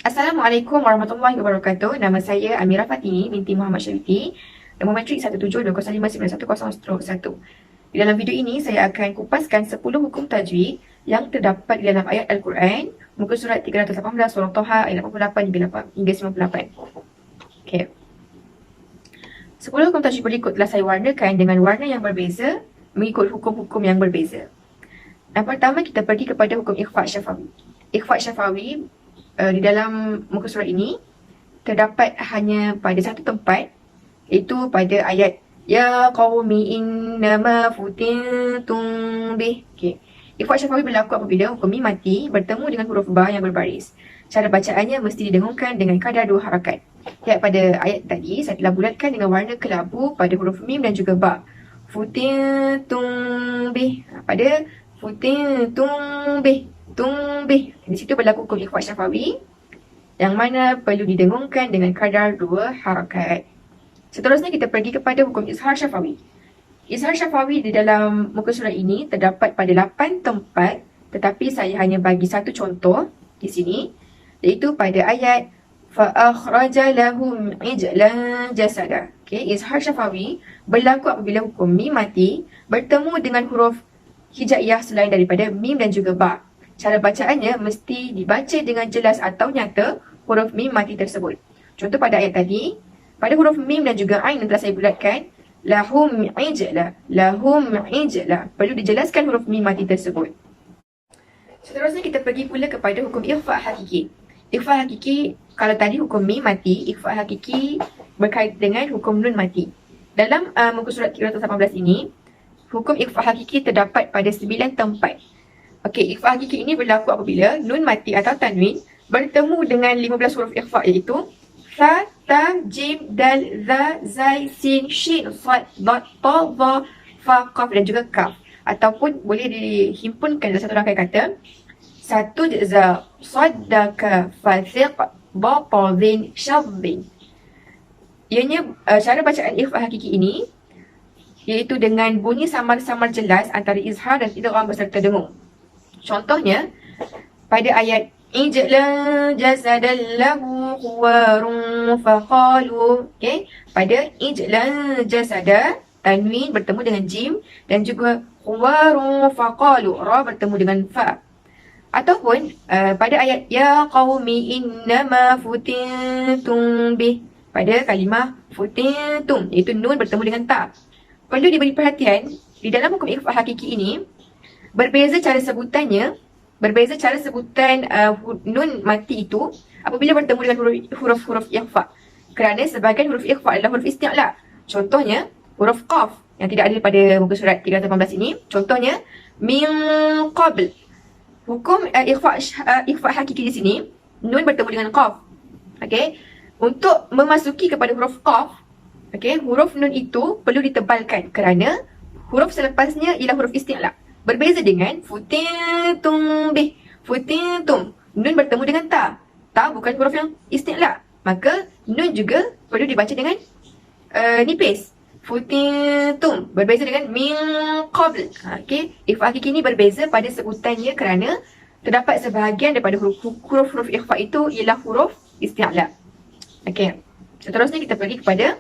Assalamualaikum warahmatullahi wabarakatuh. Nama saya Amira Fatini binti Muhammad Syarify. Nombor matrik 172551/1. Di dalam video ini, saya akan kupaskan 10 hukum tajwid yang terdapat di dalam ayat Al-Quran, muka surat 318 surah Taha ayat 88 hingga 98. Okey. 10 hukum tajwid berikut telah saya warnakan dengan warna yang berbeza mengikut hukum-hukum yang berbeza. Yang pertama, kita pergi kepada hukum ikhfa' syafawi. Ikhfa' syafawi di dalam muka surat ini terdapat hanya pada satu tempat, iaitu pada ayat Ya qaumi innama futintum bih. Okay. Ikhfa' syafawi berlaku apabila hukum mim mati bertemu dengan huruf ba yang berbaris. Cara bacaannya mesti didengungkan dengan kadar 2 harakat. Lihat pada ayat tadi, saya telah bulatkan dengan warna kelabu pada huruf mim dan juga ba. Futintum bih. Pada futintum bih. Tumbih. Di situ berlaku hukum ikhfa' syafawi yang mana perlu didengungkan dengan kadar 2 harakat. Seterusnya kita pergi kepada hukum izhar syafawi. Izhar syafawi di dalam muka surat ini terdapat pada 8 tempat, tetapi saya hanya bagi satu contoh di sini, iaitu pada ayat fa'akhraja lahum ijlan jasada. Okay, izhar syafawi berlaku apabila hukum mim mati bertemu dengan huruf hijaiyah selain daripada mim dan juga ba. Cara bacaannya mesti dibaca dengan jelas atau nyata huruf mim mati tersebut. Contoh pada ayat tadi, pada huruf mim dan juga ain yang telah saya bulatkan, lahum ijla, lahum ijla. Perlu dijelaskan huruf mim mati tersebut. Seterusnya kita pergi pula kepada hukum ikhfa' hakiki. Ikhfa' hakiki, kalau tadi hukum mim mati, ikhfa' hakiki berkait dengan hukum nun mati. Dalam muka surat 318 ini, hukum ikhfa' hakiki terdapat pada 9 tempat. Okey, ikhfa' hakiki ini berlaku apabila nun mati atau tanwin bertemu dengan 15 huruf ikhfa' iaitu Tha, Ta, Jim, Dal, Za, Zai, Sin, Shin, Sad, Dot, Ta, Za, Fa, Qaf dan juga Kaf. Ataupun boleh dihimpunkan dalam satu rangkaian kata satu za, Saddaka, Fathiq, Batadhin, Syadzin. Ianya cara bacaan ikhfa' hakiki ini iaitu dengan bunyi samar-samar jelas antara izhar dan idgham beserta dengung. Contohnya, pada ayat Ijla jasadan lahu khuwarun faqalu. Okay. Pada Ijla jasada, tanwin bertemu dengan jim dan juga khuwarun faqalu, ra bertemu dengan fa. Ataupun pada ayat Ya qaumi innama futintum bih, pada kalimah futintum, iaitu nun bertemu dengan ta. Perlu diberi perhatian, di dalam hukum ikhfa' hakiki ini berbeza cara sebutan nun mati itu apabila bertemu dengan huruf-huruf ikhfa'. Kerana sebahagian huruf ikhfa' adalah huruf isti'la. Contohnya, huruf qaf yang tidak ada pada muka surat 318 ini. Contohnya, min qabl. Hukum ikhfa' hakiki di sini, nun bertemu dengan qaf. Okay. Untuk memasuki kepada huruf qaf, okay, huruf nun itu perlu ditebalkan kerana huruf selepasnya ialah huruf isti'la. Berbeza dengan futintum bih. Futintum, nun bertemu dengan ta. Ta bukan huruf yang isti'la. Maka nun juga perlu dibaca dengan nipis. Futintum berbeza dengan min qabl. Okey, ikhfa' hakiki ini berbeza pada sebutannya kerana terdapat sebahagian daripada huruf-huruf ikhfa' itu ialah huruf isti'la. Okey. Seterusnya kita pergi kepada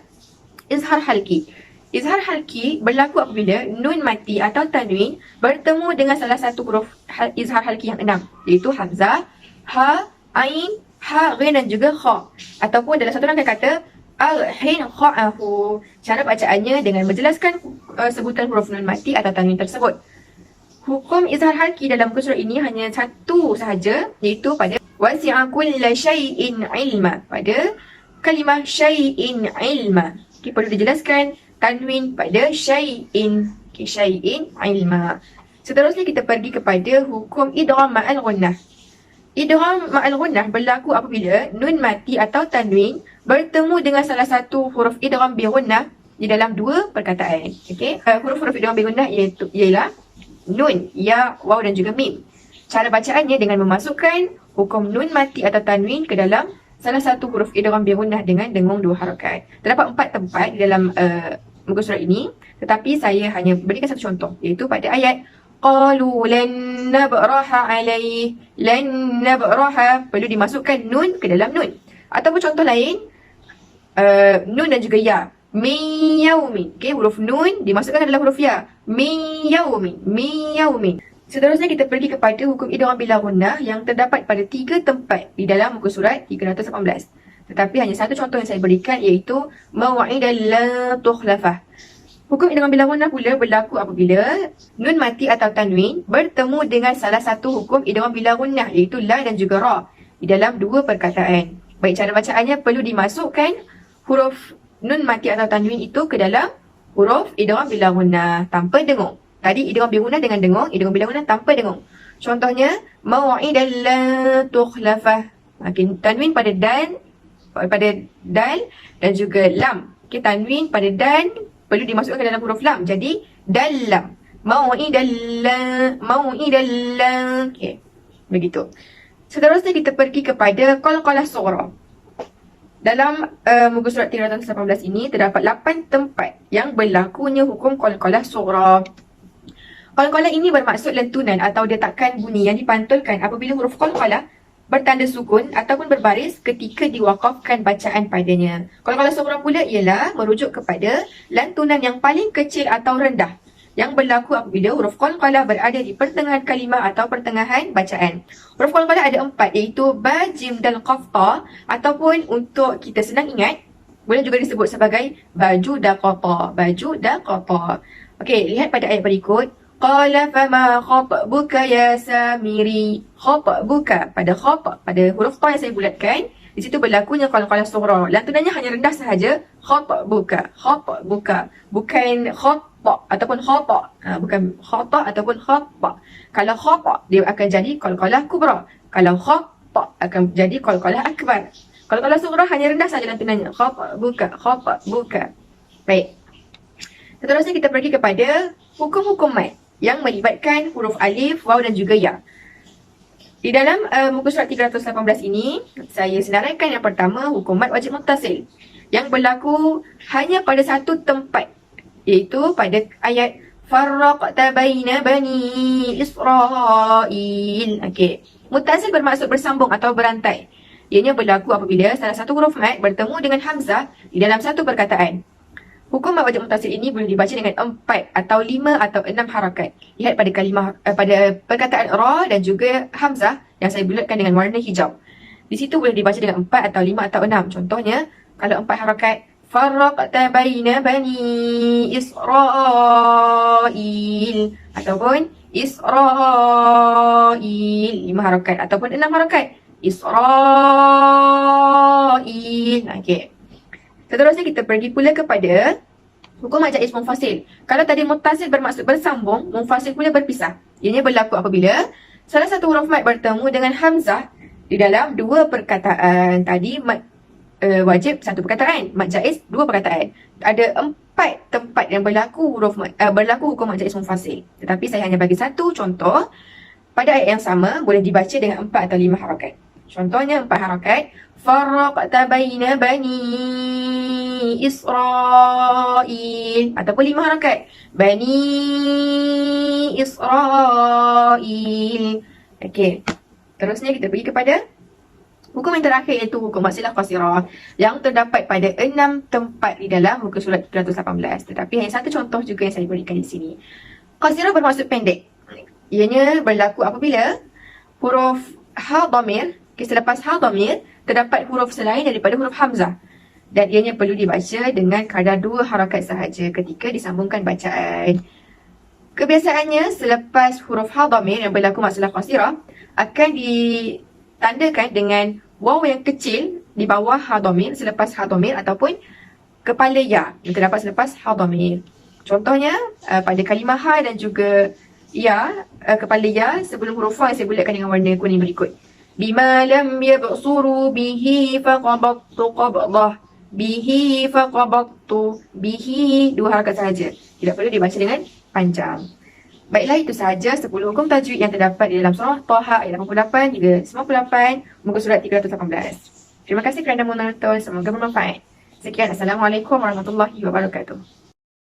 izhar halki. Izhar halki berlaku apabila nun mati atau tanwin bertemu dengan salah satu huruf izhar halki yang 6, iaitu hamzah, ha, ain, ha, ghin dan juga kha. Ataupun dalam satu rangkaian kata al-hin kha'ahu. Cara bacaannya dengan menjelaskan sebutan huruf nun mati atau tanwin tersebut. Hukum izhar halki dalam muka surat ini hanya satu sahaja, iaitu pada wasi'a kulla syai'in ilma. Pada kalimah syai'in ilma. Okay, perlu dijelaskan tanwin pada syai'in. Okay, syai'in ilma. Seterusnya kita pergi kepada hukum idgham ma'al ghunnah. Idgham ma'al ghunnah berlaku apabila nun mati atau tanwin bertemu dengan salah satu huruf idgham bi ghunnah di dalam dua perkataan. Okey, huruf-huruf idgham bi ghunnah ialah nun, ya, waw dan juga mim. Cara bacaannya dengan memasukkan hukum nun mati atau tanwin ke dalam salah satu huruf idgham bi ghunnah dengan dengung 2 harakat. Terdapat 4 tempat di dalam muka surat ini, tetapi saya hanya berikan satu contoh, iaitu pada ayat qalu lan nabraha alaih. Lan nabraha, perlu dimasukkan nun ke dalam nun. Ataupun contoh lain, nun dan juga ya. Min yaumin. Okay, huruf nun dimasukkan ke dalam huruf ya. Min yaumin. Min yaumin. Seterusnya kita pergi kepada hukum idgham bila gunnah yang terdapat pada 3 tempat di dalam muka surat 318. Tetapi hanya satu contoh yang saya berikan, iaitu maw'idan la tukhlafah. Hukum idgham bila gunnah pula berlaku apabila nun mati atau tanwin bertemu dengan salah satu hukum idgham bila gunnah, iaitu la dan juga ra di dalam dua perkataan. Baik, cara bacaannya perlu dimasukkan huruf nun mati atau tanwin itu ke dalam huruf idgham bila gunnah tanpa dengung. Tadi idgham bila gunnah dengan dengung, idgham bila gunnah tanpa dengung. Contohnya maw'idan la tukhlafah. Tanwin pada dal dan juga lam. Okay, tanwin pada dan perlu dimasukkan ke dalam huruf lam. Jadi dalam. Maw'idan la. Okay, begitu. Seterusnya kita pergi kepada qalqalah sughra. Dalam muka surat 318 ini terdapat 8 tempat yang berlakunya hukum qalqalah sughra. Qalqalah ini bermaksud lentunan atau detakan bunyi yang dipantulkan apabila huruf qalqalah bertanda sukun ataupun berbaris ketika diwakafkan bacaan padanya. Qalqalah sughra pula ialah merujuk kepada lantunan yang paling kecil atau rendah yang berlaku apabila huruf qalqalah berada di pertengahan kalimah atau pertengahan bacaan. Huruf qalqalah ada 4, iaitu ba, jim dan qaf, ta, ataupun untuk kita senang ingat boleh juga disebut sebagai baju daqata. Baju daqata. Okey, lihat pada ayat berikut. Qala fama khatbuka ya Samiri. Khatbuka, pada huruf ta yang saya bulatkan, di situ berlakunya qalqalah sughra. Lantunannya hanya rendah sahaja. Khatbuka. Bukan khata ataupun khata. Bukan khata ataupun khata. Kalau khata, dia akan jadi qalqalah kubra. Kalau khata, akan jadi qalqalah akbar. Qalqalah sughra hanya rendah sahaja lantunannya. Khatbuka. Baik. Seterusnya kita pergi kepada hukum-hukum mad yang melibatkan huruf alif, waw dan juga ya. Di dalam muka surat 318 ini, saya senaraikan yang pertama, hukum mad wajib muttasil yang berlaku hanya pada satu tempat, iaitu pada ayat farraqta baina bani Israil. Okey, muttasil bermaksud bersambung atau berantai. Ianya berlaku apabila salah satu huruf mad bertemu dengan hamzah di dalam satu perkataan. Hukum mad wajib muttasil ini boleh dibaca dengan 4 atau 5 atau 6 harakat. Lihat pada pada perkataan ra dan juga hamzah yang saya bulatkan dengan warna hijau. Di situ boleh dibaca dengan 4 atau 5 atau 6. Contohnya, kalau 4 harakat, farraqta baina bani Israil, ataupun Israil 5 harakat, ataupun 6 harakat, Israil. Okey. Seterusnya kita pergi pula kepada hukum mad jaiz munfasil. Kalau tadi muttasil bermaksud bersambung, munfasil pula berpisah. Ianya berlaku apabila salah satu huruf mad bertemu dengan hamzah di dalam dua perkataan. Tadi mad wajib satu perkataan, mad jaiz dua perkataan. Ada 4 tempat yang berlaku hukum mad jaiz munfasil. Tetapi saya hanya bagi satu contoh. Pada ayat yang sama boleh dibaca dengan 4 atau 5 harakat. Contohnya 4 harakat. Farraqta baina bani Israil, ataupun 5 harakat. Bani Israil. Okey. Terusnya kita pergi kepada hukum yang terakhir, iaitu hukum mad silah qasirah yang terdapat pada 6 tempat di dalam muka surat 318. Tetapi hanya satu contoh juga yang saya berikan di sini. Qasirah bermaksud pendek. Ianya berlaku apabila huruf ha dhamir, selepas ha dhamir terdapat huruf selain daripada huruf hamzah, dan ianya perlu dibaca dengan kadar 2 harakat sahaja ketika disambungkan bacaan. Kebiasaannya, selepas huruf ha dhamir yang berlaku mad silah qasirah akan ditandakan dengan waw yang kecil di bawah ha dhamir, selepas ha dhamir, ataupun kepala ya yang terdapat selepas ha dhamir. Contohnya pada kalimah ha dan juga ya, kepala ya sebelum huruf fa yang saya bulatkan dengan warna kuning berikut. Bima lam yabsuru bihi faqabattu qabdah. Bihi faqabattu. Bihi 2 harakat sahaja. Tidak perlu dibaca dengan panjang. Baiklah, itu sahaja 10 hukum tajwid yang terdapat di dalam surah Taha ayat 88 hingga 98 muka surat 318. Terima kasih kerana menonton. Semoga bermanfaat. Sekian. Assalamualaikum warahmatullahi wabarakatuh.